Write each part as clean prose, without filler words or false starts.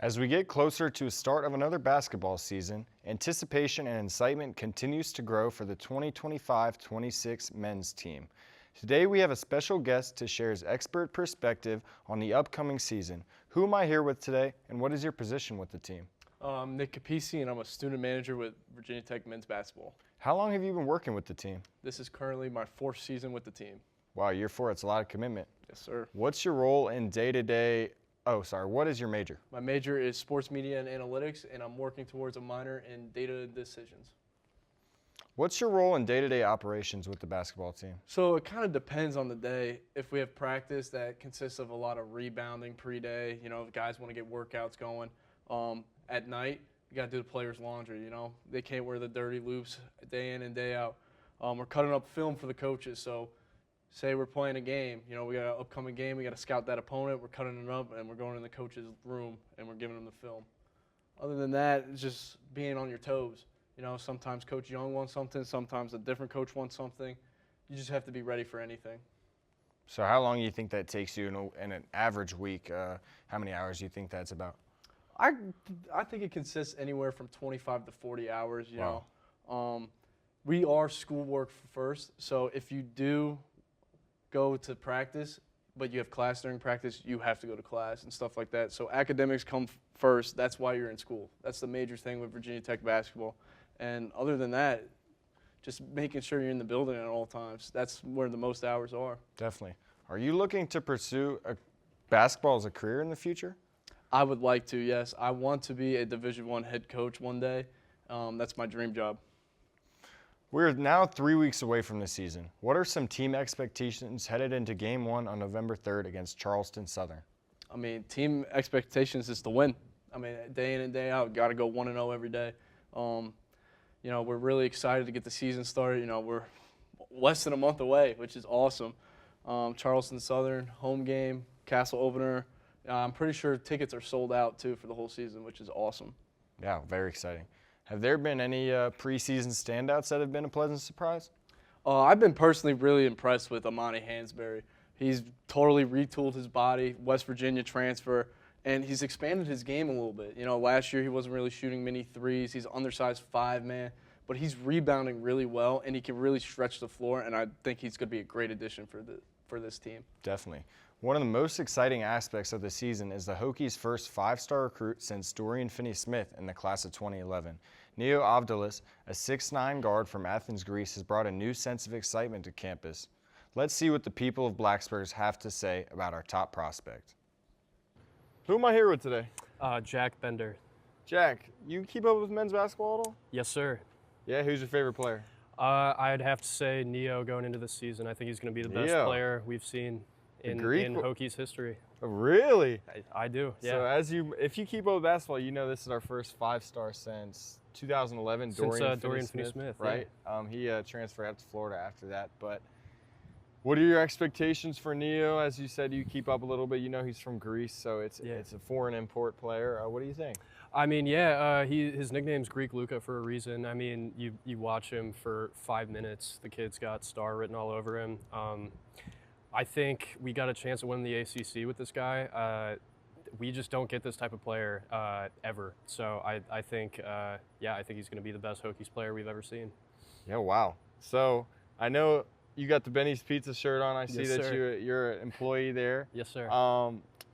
As we get closer to the start of another basketball season, anticipation and excitement continues to grow for the 2025-26 men's team. Today we have a special guest to share his expert perspective on the upcoming season. Who am I here with today, and what is your position with the team? I'm Nick Capisi, and I'm a student manager with Virginia Tech men's basketball. How long have you been working with the team? This is currently my 4th season with the team. Wow, year 4, it's a lot of commitment. Yes, sir. What's your role in day-to-day? What is your major? My major is sports media and analytics, and I'm working towards a minor in data decisions. What's your role in day-to-day operations with the basketball team? So it kind of depends on the day. If we have practice that consists of a lot of rebounding pre-day, the guys want to get workouts going. At night, you got to do the players' laundry, They can't wear the dirty loops day in and day out. We're cutting up film for the coaches, so say we're playing a game, we got an upcoming game, we got to scout that opponent, we're cutting it up, and we're going in the coach's room, and we're giving them the film. Other than that, it's just being on your toes. Sometimes Coach Young wants something, sometimes a different coach wants something. You just have to be ready for anything. So how long do you think that takes you in an average week? How many hours do you think that's about? I think it consists anywhere from 25 to 40 hours, Wow. We are schoolwork first, so if you do go to practice, but you have class during practice, you have to go to class and stuff like that. So academics come first. That's why you're in school. That's the major thing with Virginia Tech basketball. And other than that, just making sure you're in the building at all times. That's where the most hours are. Definitely. Are you looking to pursue basketball as a career in the future? I would like to, yes. I want to be a Division I head coach one day. That's my dream job. We're now 3 weeks away from the season. What are some team expectations headed into Game 1 on November 3rd against Charleston Southern? Team expectations is to win. Day in and day out, got to go 1-0 every day. We're really excited to get the season started. We're less than a month away, which is awesome. Charleston Southern, home game, Castle opener. I'm pretty sure tickets are sold out, too, for the whole season, which is awesome. Yeah, very exciting. Have there been any preseason standouts that have been a pleasant surprise? I've been personally really impressed with Amani Hansberry. He's totally retooled his body, West Virginia transfer, and he's expanded his game a little bit. Last year he wasn't really shooting many threes. He's undersized 5-man, but he's rebounding really well, and he can really stretch the floor, and I think he's going to be a great addition for this team. Definitely. One of the most exciting aspects of the season is the Hokies' first 5-star recruit since Dorian Finney-Smith in the class of 2011. Neo Avdilis, a 6'9" guard from Athens, Greece, has brought a new sense of excitement to campus. Let's see what the people of Blacksburg have to say about our top prospect. Who am I here with today? Jack Bender. Jack, you keep up with men's basketball at all? Yes, sir. Yeah, who's your favorite player? I'd have to say Neo going into this season. I think he's going to be the best player we've seen in Hokies history. Really? I do, yeah. So if you keep up with basketball, this is our first 5-star since 2011, Dorian Finney-Smith, right? Yeah. He transferred out to Florida after that. But what are your expectations for Neo? As you said, you keep up a little bit. He's from Greece, so it's a foreign import player. What do you think? His nickname's Greek Luka for a reason. You watch him for 5 minutes. The kid's got star written all over him. I think we got a chance to win the ACC with this guy. We just don't get this type of player ever. So I think he's going to be the best Hokies player we've ever seen. Yeah, wow. So I know you got the Benny's Pizza shirt on. I see Yes, that sir. you're an employee there. Yes, sir.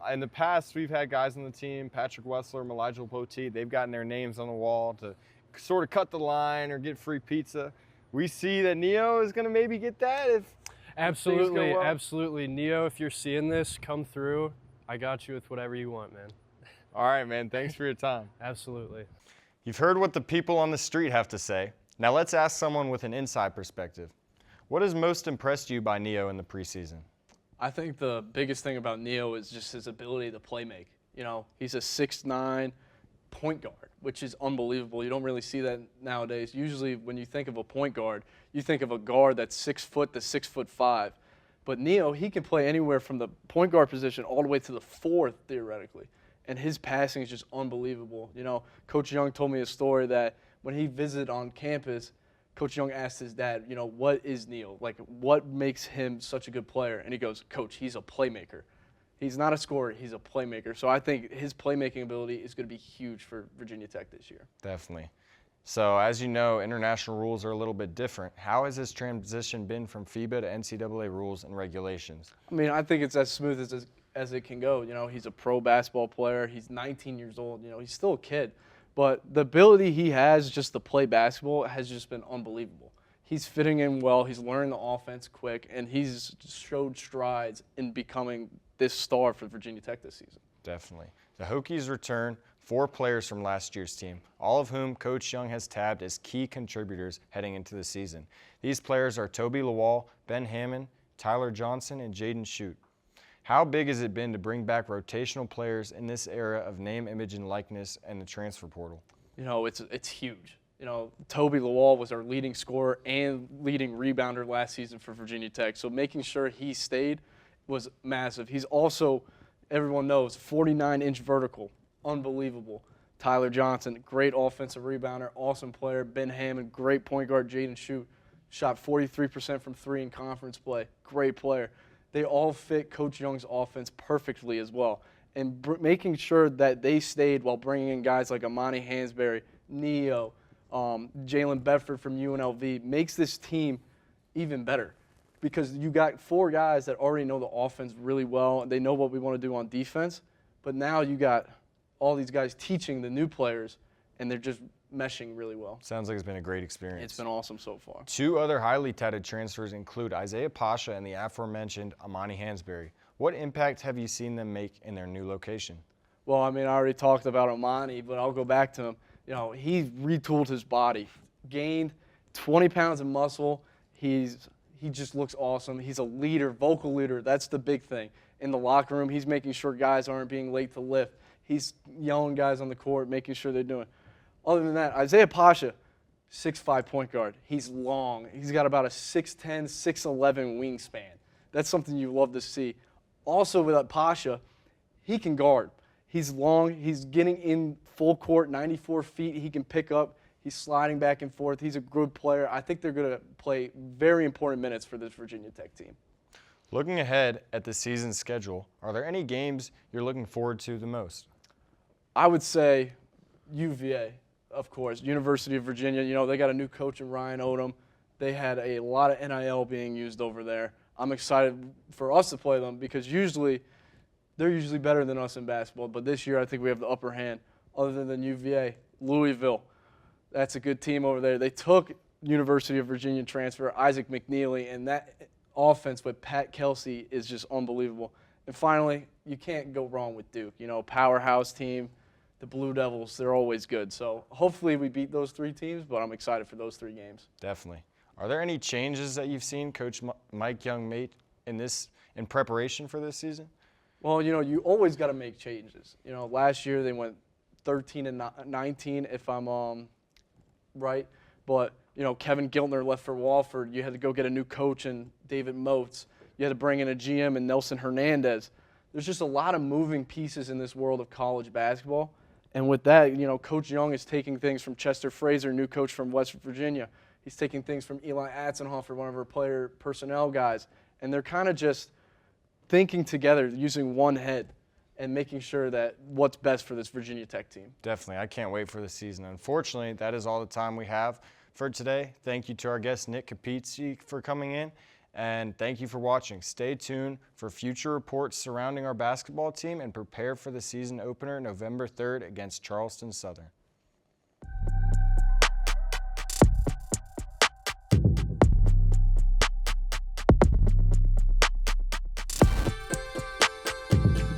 In the past, we've had guys on the team, Patrick Wessler, Elijah Poteet. They've gotten their names on the wall to sort of cut the line or get free pizza. We see that Neo is going to maybe get that if Absolutely, things go well. Absolutely. Neo, if you're seeing this, come through. I got you with whatever you want, man. All right, man. Thanks for your time. Absolutely. You've heard what the people on the street have to say. Now let's ask someone with an inside perspective. What has most impressed you by Neo in the preseason? I think the biggest thing about Neo is just his ability to play make. He's a 6'9" point guard, which is unbelievable. You don't really see that nowadays. Usually when you think of a point guard, you think of a guard that's 6 foot to 6'5". But Neo, he can play anywhere from the point guard position all the way to the 4th, theoretically. And his passing is just unbelievable. Coach Young told me a story that when he visited on campus, Coach Young asked his dad, what is Neo? What makes him such a good player? And he goes, Coach, he's a playmaker. He's not a scorer. He's a playmaker. So I think his playmaking ability is going to be huge for Virginia Tech this year. Definitely. So as you know, international rules are a little bit different. How has this transition been from FIBA to NCAA rules and regulations? I mean, I think it's as smooth as it can go. You know, he's a pro basketball player. He's 19 years old. You know, he's still a kid. But the ability he has just to play basketball has just been unbelievable. He's fitting in well. He's learning the offense quick, and he's showed strides in becoming this star for Virginia Tech this season. Definitely. The Hokies return 4 players from last year's team, all of whom Coach Young has tabbed as key contributors heading into the season. These players are Toby Lawal, Ben Hammond, Tyler Johnson, and Jaden Shute. How big has it been to bring back rotational players in this era of name, image, and likeness and the transfer portal? You know, it's huge. You know, Toby Lawal was our leading scorer and leading rebounder last season for Virginia Tech. So making sure he stayed was massive. He's also, everyone knows, 49-inch vertical. Unbelievable. Tyler Johnson, great offensive rebounder, awesome player. Ben Hammond, great point guard. Jaden Shute shot 43% from 3 in conference play. Great player. They all fit Coach Young's offense perfectly as well. And making sure that they stayed while bringing in guys like Amani Hansberry, Neo, Jalen Bedford from UNLV makes this team even better because you got 4 guys that already know the offense really well. And they know what we want to do on defense. But now you got all these guys teaching the new players, and they're just meshing really well. Sounds like it's been a great experience. It's been awesome so far. 2 other highly touted transfers include Isaiah Pasha and the aforementioned Amani Hansberry. What impact have you seen them make in their new location? Well, I mean, I already talked about Amani, but I'll go back to him. You know, he retooled his body, gained 20 pounds of muscle. He just looks awesome. He's a leader, vocal leader. That's the big thing. In the locker room, he's making sure guys aren't being late to lift. He's yelling guys on the court, making sure they're doing it. Other than that, Isaiah Pasha, 6'5" point guard. He's long. He's got about a 6'10", 6'11" wingspan. That's something you love to see. Also with Pasha, he can guard. He's long. He's getting in full court, 94 feet. He can pick up. He's sliding back and forth. He's a good player. I think they're going to play very important minutes for this Virginia Tech team. Looking ahead at the season schedule, are there any games you're looking forward to the most? I would say UVA, of course, University of Virginia. You know, they got a new coach in Ryan Odom. They had a lot of NIL being used over there. I'm excited for us to play them because they're usually better than us in basketball. But this year I think we have the upper hand. Other than UVA, Louisville, that's a good team over there. They took University of Virginia transfer Isaac McNeely, and that offense with Pat Kelsey is just unbelievable. And finally, you can't go wrong with Duke. You know, powerhouse team. The Blue Devils, they're always good. So hopefully we beat those 3 teams, but I'm excited for those 3 games. Definitely. Are there any changes that you've seen Coach Mike Young make in preparation for this season? Well, you know, you always got to make changes. You know, last year they went 13-19, if I'm right. But, you know, Kevin Giltner left for Wofford. You had to go get a new coach and David Moats. You had to bring in a GM and Nelson Hernandez. There's just a lot of moving pieces in this world of college basketball. And with that, you know, Coach Young is taking things from Chester Fraser, new coach from West Virginia. He's taking things from Eli Atzenhofer, one of our player personnel guys. And they're kind of just thinking together, using one head, and making sure that what's best for this Virginia Tech team. Definitely. I can't wait for the season. Unfortunately, that is all the time we have for today. Thank you to our guest, Nick Capizzi, for coming in. And thank you for watching. Stay tuned for future reports surrounding our basketball team and prepare for the season opener November 3rd against Charleston Southern.